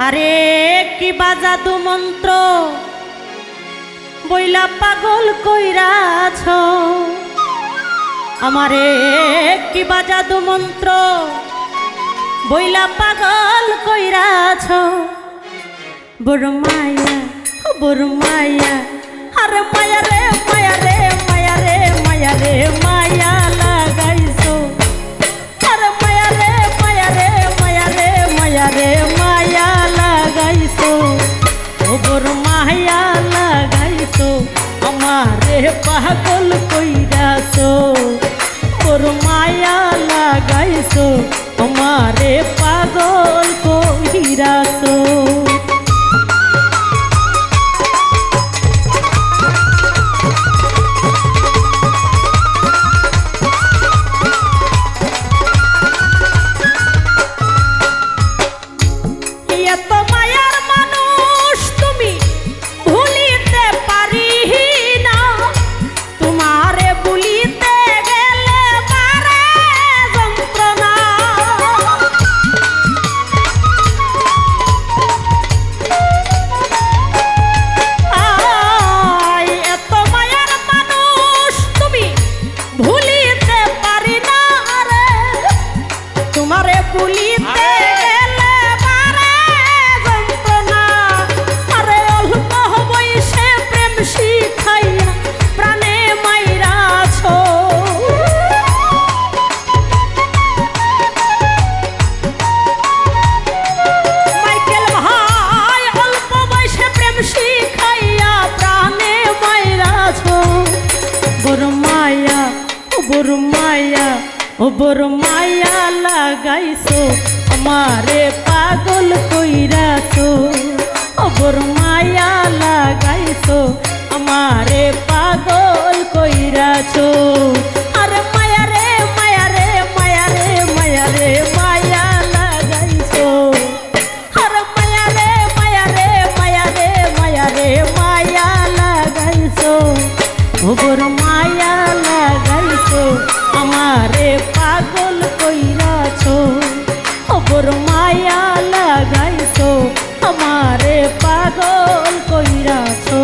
আরে কি বাজাদু মন্ত্র বইলা পাগল কইরাছ, আমারে কি বাজাদু মন্ত্র বইলা পাগল কইরাছ। বড় মায়া বড় মায়া, আরে মায়া রে মায়া রে মায়া রে মায়া রে মায়া লাগাইছো। আরে মায়া রে মায়া রে মায়া রে মায়া রে মায়া লাগাইছো। ও বড় মায়া লাগাইছো, আমারে পাগল কইরাছো। বড় মায়া লাগাইছো, আমারে পাগল কইরাছো। ও বড় মায়া লাগাইছো, আমারে পাগল কইরাছো। ও বড় মায়া লাগাইছো, আমারে পাগল কইরাছো। আরে মায়া রে মায়া রে মায়া রে মায়া রে মায়া লাগাইছো। আরে মায়া রে মায়া রে মায়া রে মায়া রে মায়া লাগাইছো। ও বড় মায়া লাগাইছো, আমারে পাগল কইরাছো। ও বড় মায়া লাগাইছো, আমারে পাগল কইরাছো।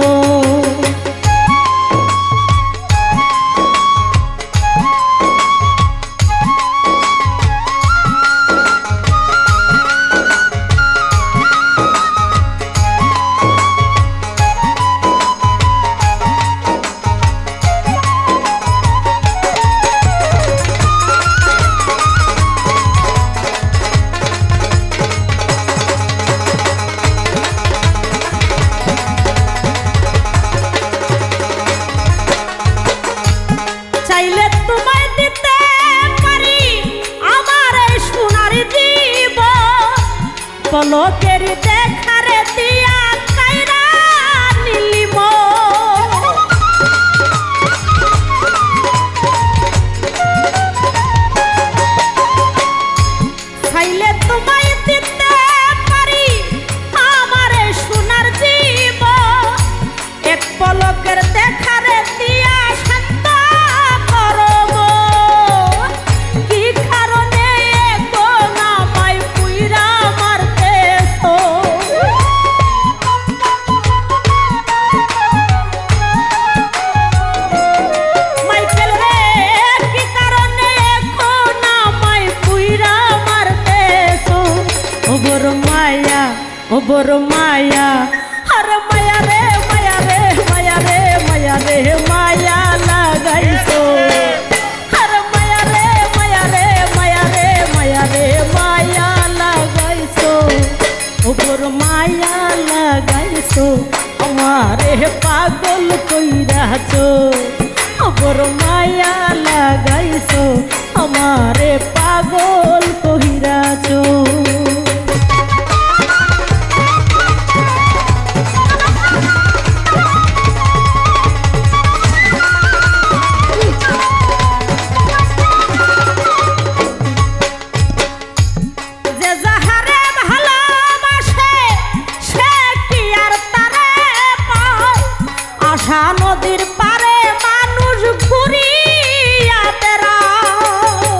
পলকের দেখারে দিয়া কাইরা নিলিম, চাইলে তোমায় দিতে পারি আমারে সোনার জীব। এক পলকের দেখারে দিয়া শান্ত করব, কি কারণে কোন আমায় পুইরা বড় মায়া। আরে মায়া রে মায়া রে মায়া রে মায়া রে মায়া লাগাইছো। আরে মায়া রে মায়া রে মায়া রে মায়া রে মায়া লাগাইছো। ও বড় মায়া লাগাইছো, আমারে পাগল কইরাছো। ও বড় মায়া লাগাইছো, আমারে পাগল কইরাছো। নদীর পারে মানুষ ঘুরিয়া বেড়ায়,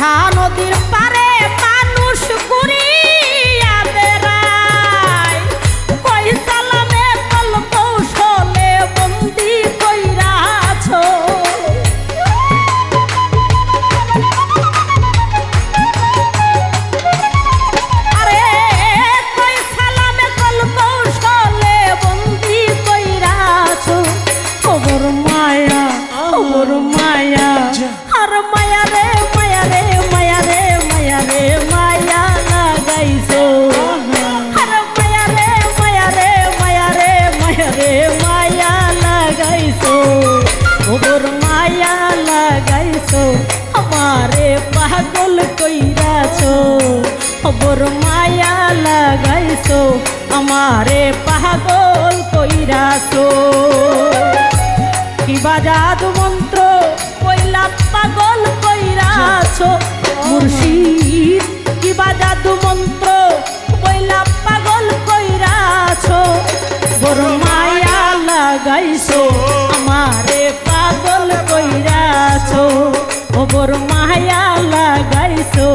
দিঘা নদীর পারে মানুষ ঘুরিয়া বেড়ায়, কই সালামে কল কৌশলে বন্দি কইরাছ। আরে কই সালামে কল কৌশলে বন্দি কইরাছ। খবর মায়া, খবর মায়া, আর মায়া রে মায়া রে মায়া রে মায়া রে মায়া লাগাইছো। আর মায়া রে মায়া রে মায়া রে মায়া রে মায়া লাগাইছো। খবর মায়া লাগাইছো, আমারে পাগল কইরাছো। খবর মায়া লাগাইছো, আমারে পাগল কইরাছো। কিবা জাদু মন্ত্র কইলা পাগল কইরাছো মুর্শিদ, কিবা জাদু মন্ত্র কইলা পাগল কইরাছো। বড় মায়া লাগাইছো, আমারে পাগল কইরাছো। ও বড় মায়া লাগাইছো,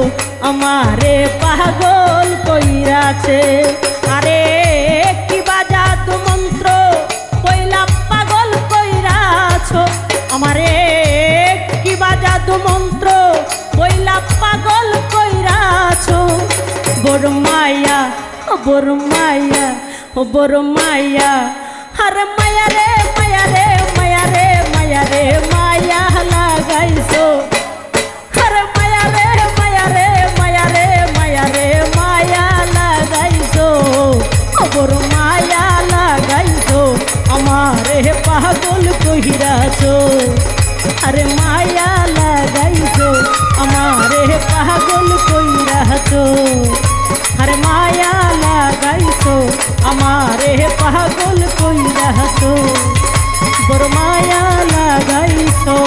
আমারে পাগল কইরাছে। আরে কিবা জাদু মন্ত্র কইলা পাগল কইরাছো, আমারে কিবা জাদু মন্ত্র কইলা পাগল কইরাছো। বড় মায়া, ও বড় মায়া, ও বড় মায়া, আর মায়া রে মায়া রে মায়া রে মায়া রে মায়া লাগাইছো। আর মায়া রে মায়া রে মায়া রে মায়া রে মায়া লাগাইছো। ও বড় মায়া লাগাইছো, আমারে পাগল কইরাছো। আরে মায়া লাগাইছো, আমারে পাগল কইরাছো। আরে মায়া লাগাইছো, আমারে পাগল কইরাছো। বড় মায়া লাগাইছো।